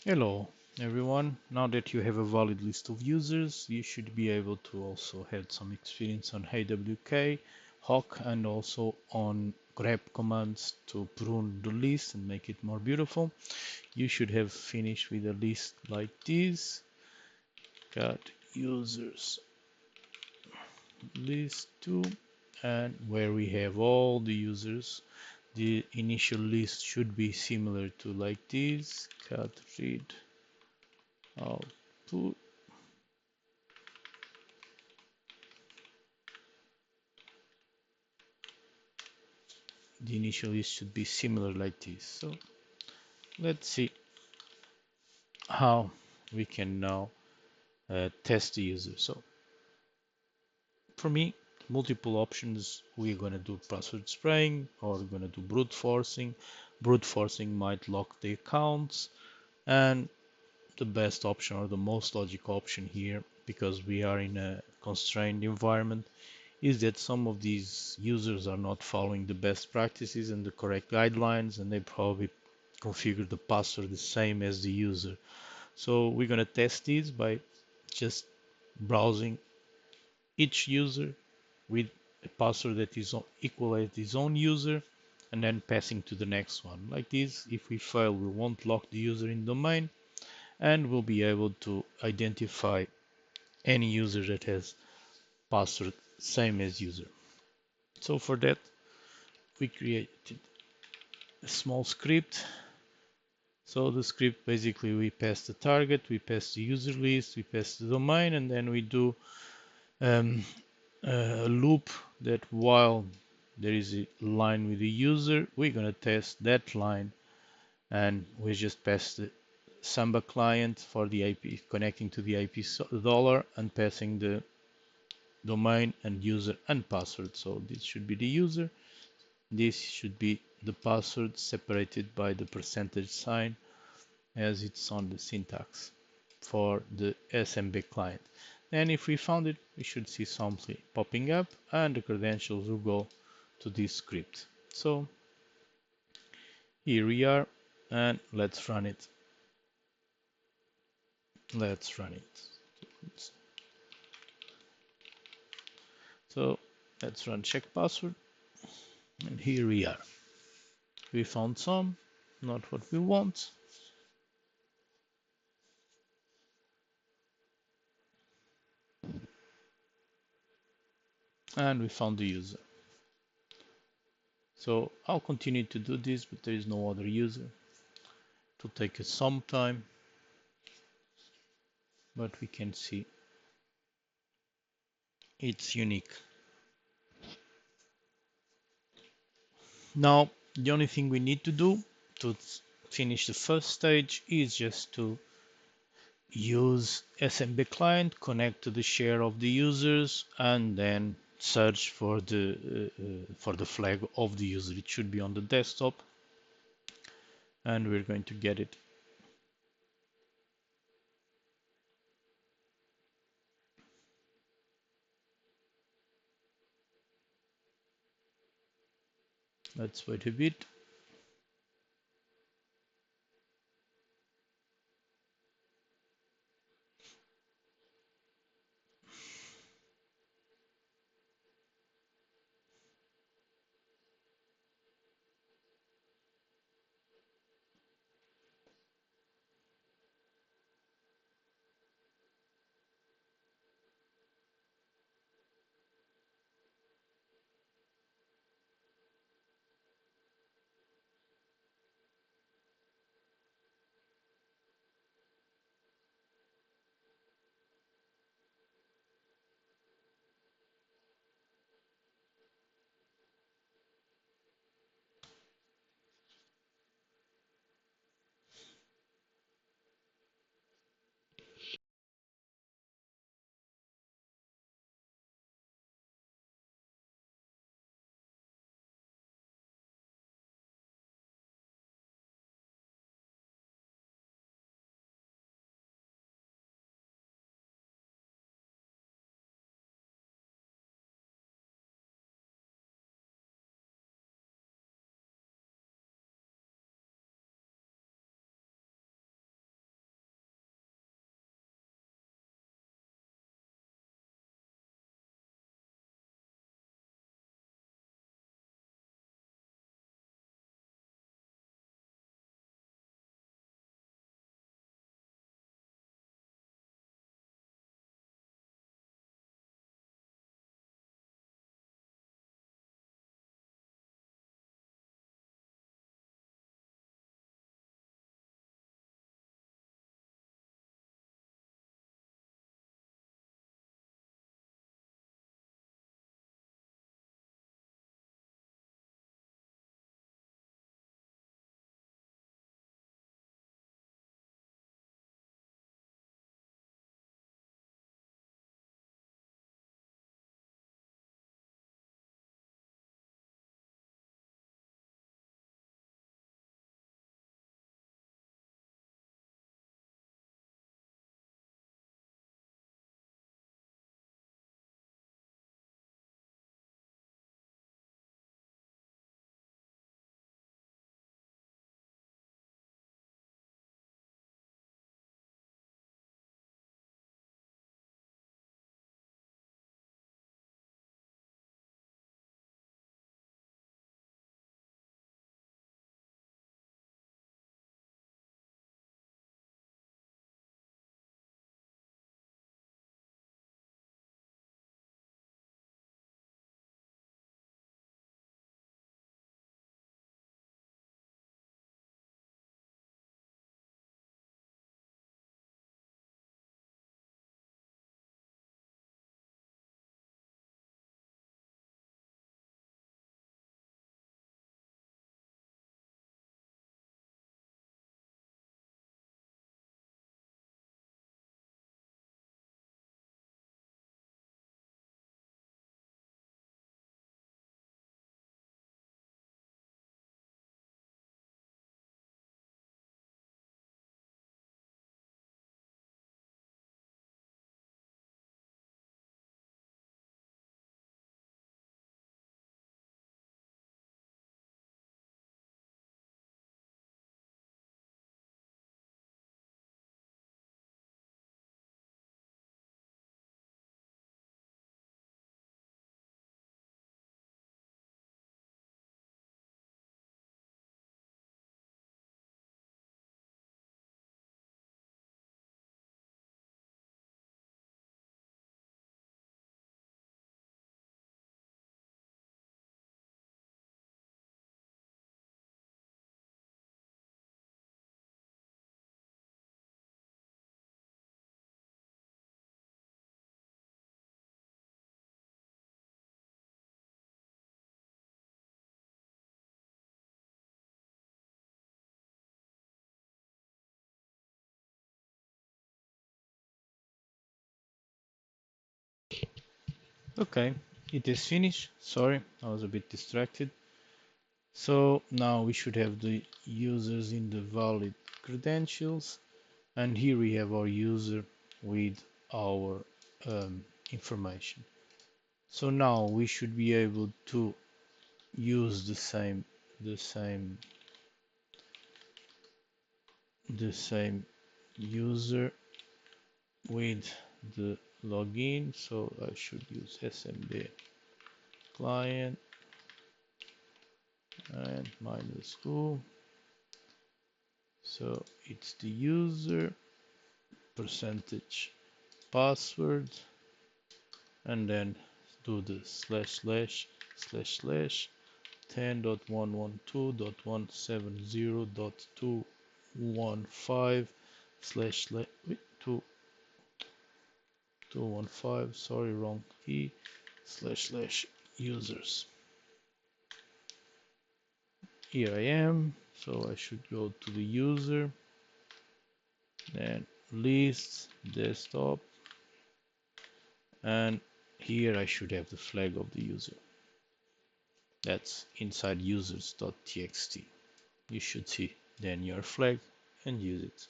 Hello everyone. Now that you have a valid list of users, you should be able to also have some experience on AWK, Hawk, and also on grep commands to prune the list and make it more beautiful. You should have finished with a list like this. Got users list 2, and where we have all the users, the initial list should be similar to like this. Cat read output. The initial list should be similar like this. So let's see how we can now test the user. So for me, multiple options. We're going to do password spraying or we're going to do brute forcing. Brute forcing might lock the accounts, and the best option or the most logical option here, because we are in a constrained environment, is that some of these users are not following the best practices and the correct guidelines, and they probably configure the password the same as the user. So we're going to test this by just browsing each user with a password that is equal as his own user, and then passing to the next one. Like this, if we fail, we won't lock the user in domain, and we'll be able to identify any user that has password same as user. So for that, we created a small script. So the script, basically we pass the target, we pass the user list, we pass the domain, and then we do um, a loop that while there is a line with the user, we're gonna test that line, and we just pass the Samba client for the IP, connecting to the IP dollar and passing the domain and user and password. So this should be the user, this should be the password separated by the percentage sign as it's on the syntax for the SMB client. And if we found it, we should see something popping up and the credentials will go to this script. So here we are, and let's run it. Let's run it. So let's run check password, and here we are. We found some, not what we want. And we found the user. So I'll continue to do this, but there is no other user. It will take us some time, but we can see it's unique. Now, the only thing we need to do to finish the first stage is just to use SMB client, connect to the share of the users, and then search for the flag of the user. It should be on the desktop, and we're going to get it. Let's wait a bit. Okay, it is finished. Sorry, I was a bit distracted. So now we should have the users in the valid credentials, and here we have our user with our information. So now we should be able to use the same user with the login. So I should use SMB client and minus -u. So it's the user percentage password, and then do the // 10.112.170.215 slash 215, sorry, wrong key, // users. Here I am, so I should go to the user, then list, desktop, and here I should have the flag of the user. That's inside users.txt. You should see then your flag and use it.